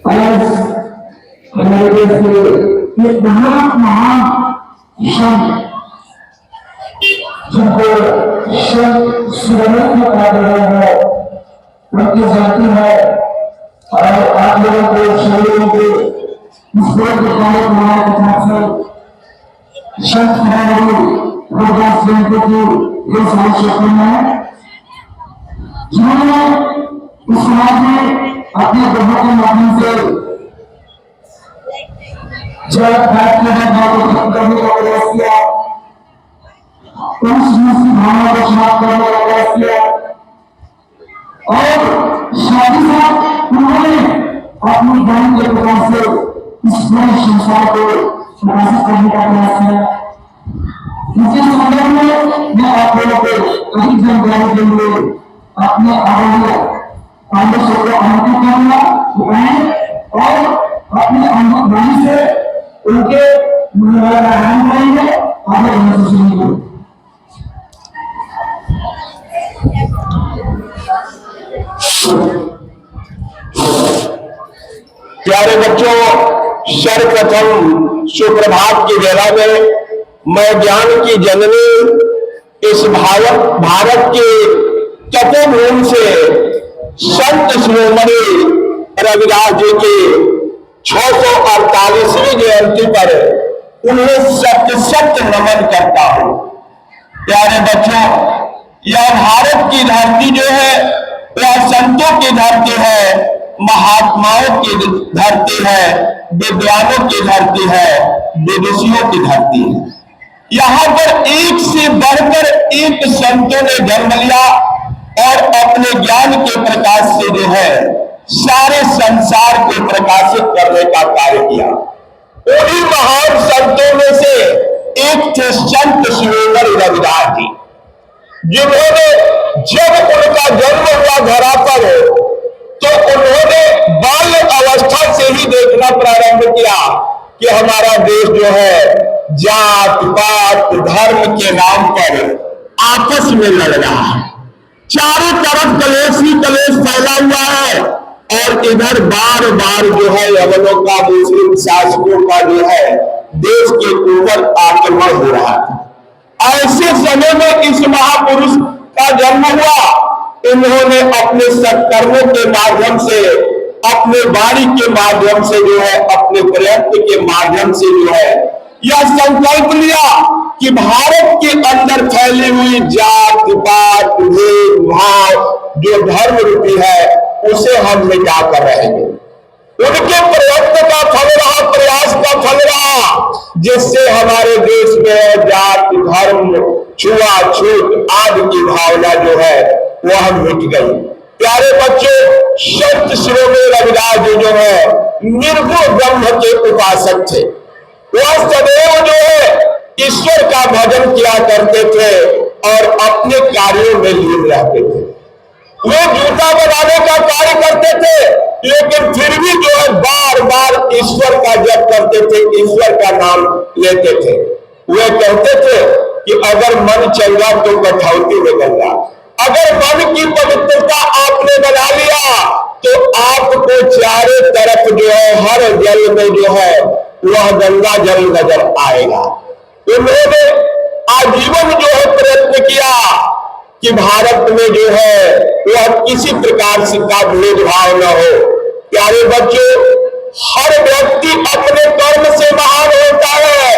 आज हमारे देश के एक बहुत महान संत जिनको संत शिरोमणि कहा गया है, उनकी जयंती है और आप लोगों को शरीरों के इस कार्यक्रम की तरफ से संत शिरोमणि रविदास जयंती की ये सारी शुभकामनाएं, जिन्होंने इस समाज में अपने ग्रहों के माध्यम से जब भारत के भेदभाव को खत्म करने का प्रयास किया, उस भावना को समाप्त करने का प्रयास किया और साथ ही साथ उन्होंने अपनी ज्ञान के प्रकार से इस पूरे संसार को विकसित करने का प्रयास किया। इसी संदर्भ में मैं आप लोगों को अधिक जानकारी के लिए अपने आदरणीय पांडे सर को आमंत्रित करूंगा और अपने अनुभव वाणी से उनके मूल्यवान आराम करेंगे। आगे हमसे सुनिए। प्यारे बच्चों, सर्वप्रथम सुप्रभात की वेला में मैं ज्ञान की जननी इस भारत के तपोभूमि से संत शिरोमणि रविदास जी की 648वीं जयंती पर उन्हें सत्य नमन करता हूं। प्यारे बच्चों, यह भारत की धरती जो है यह संतों की धरती है, महात्माओं की धरती है, विद्वानों की धरती है, विदुषियों की धरती है। यहाँ पर एक से बढ़कर एक संतों ने जन्म लिया और अपने ज्ञान के प्रकाश से जो है सारे संसार को प्रकाशित करने का कार्य किया। उन्हीं महान संतों में से एक थे संत शिरोमणि रविदास जी, जिन्होंने जब उनका जन्म हुआ धरा पर तो उन्होंने बाल्य अवस्था से ही देखना प्रारंभ किया कि हमारा देश जो है जात पात धर्म के नाम पर आपस में लड़ रहा है। चारों तरफ कलेश ही कलेश फैला हुआ है और इधर बार बार जो है अवलों का मुस्लिम शासकों का जो है देश के ऊपर आक्रमण हो रहा था। ऐसे समय में इस महापुरुष का जन्म हुआ। इन्होंने अपने सत्कर्मों के माध्यम से, अपने वाणी के माध्यम से जो है, अपने प्रयत्न के माध्यम से जो है यह संकल्प लिया कि भारत के अंदर फैली हुई जात पात भेदभाव जो धर्म रूपी है उसे हम मिटा कर रहेंगे। उनके प्रयत्न का फल रहा, प्रयास का फल रहा, जिससे हमारे देश में जात धर्म छुआछूत आदि की भावना जो है वह मिट गई। प्यारे बच्चों, संत शिरोमणि रविदास जी जो है निर्गुण ब्रह्म के उपासक थे। वह सदैव जो है ईश्वर का भजन किया करते थे और अपने कार्यों में लीन रहते थे। वे जूता बनाने का कार्य करते थे, लेकिन फिर भी जो है बार बार ईश्वर का जप करते थे, ईश्वर का नाम लेते थे। वे कहते थे कि अगर मन चंगा तो कठौती में गंगा। अगर मन की पवित्रता आपने बना लिया तो आपको चारों तरफ जो है हर जल में जो है वह गंगा जल नजर आएगा। उन्होंने आजीवन जो है प्रयत्न किया कि भारत में जो है वह किसी प्रकार से का भेदभाव न हो। प्यारे बच्चों, हर व्यक्ति अपने कर्म से महान होता है।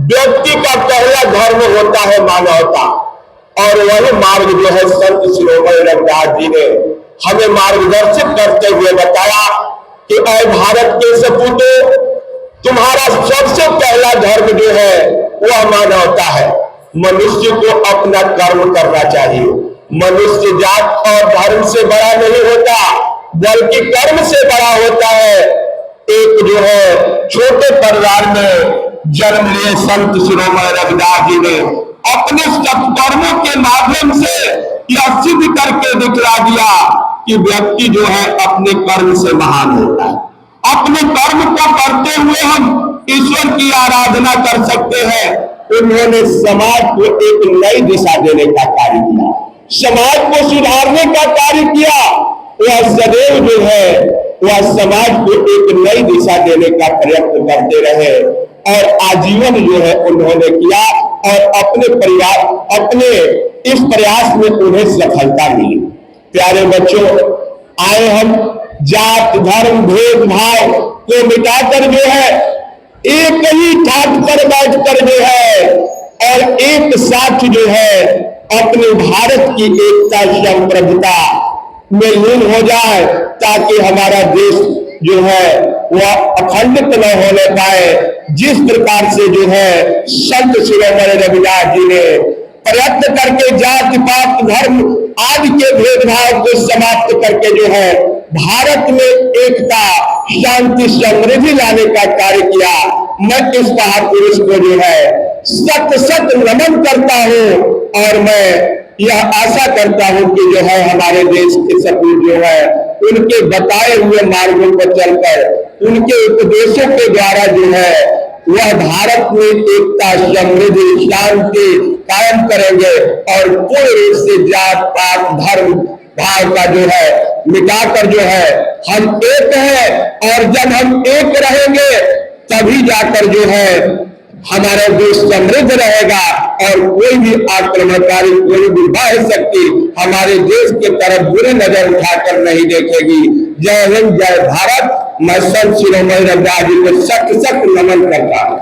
व्यक्ति का पहला धर्म होता है मानवता, और वही मार्ग जो है संत शिरोमणि रविदास जी ने हमें मार्गदर्शित करते हुए बताया कि ऐ भारत के सपूतों, तुम्हारा सबसे पहला धर्म जो है वह मानवता है। मनुष्य को अपना कर्म करना चाहिए। मनुष्य जात और धर्म से बड़ा नहीं होता, बल्कि कर्म से बड़ा होता है। एक जो है छोटे परिवार में जन्म लिए संत शिरोमणि रविदास जी ने अपने सत्कर्मों के माध्यम से यह सिद्ध करके दिखला दिया कि व्यक्ति जो है अपने कर्म से महान होता है। अपने कर्म को करते हुए हम ईश्वर की आराधना कर सकते हैं। उन्होंने समाज को एक नई दिशा देने का कार्य किया, समाज को सुधारने का कार्य किया। वह सदैव जो है वह समाज को एक नई दिशा देने का प्रयत्न करते रहे और आजीवन जो है उन्होंने किया और अपने परिवार अपने इस प्रयास में उन्हें सफलता मिली। प्यारे बच्चों, आए हम जात धर्म भेदभाव को मिटाकर जो है एक ही ठाट पर बैठकर जो है और एक साथ जो है अपने भारत की एकता संप्रभुता में लीन हो जाए, ताकि हमारा देश जो है वह अखंडित न होने पाए। जिस प्रकार से जो है संत शिरोमणि रविदास जी ने प्रयत्न करके जाति पात धर्म आदि के भेदभाव को समाप्त करके जो है भारत में एकता शांति समृद्धि लाने का कार्य किया, मैं इस महापुरुष को जो है सत सत नमन करता हूं और मैं यह आशा करता हूं कि जो है हमारे देश के सपूत जो है उनके बताए हुए मार्गों पर चलकर उनके उपदेशों के द्वारा जो है वह भारत में एकता समृद्धि शांति कायम करेंगे और पूर्ण रूप से जात पात धर्म भाव का जो है मिटाकर जो है हम एक हैं और जब हम एक रहेंगे तभी जाकर जो है हमारा देश समृद्ध रहेगा और कोई भी आक्रमणकारी कोई भी बाह्य शक्ति हमारे देश के तरफ बुरी नजर उठाकर नहीं देखेगी। जय हिंद, जय भारत। मैं संत शिरोमणि रविदास जी को सख्त सख्त नमन करता हूं।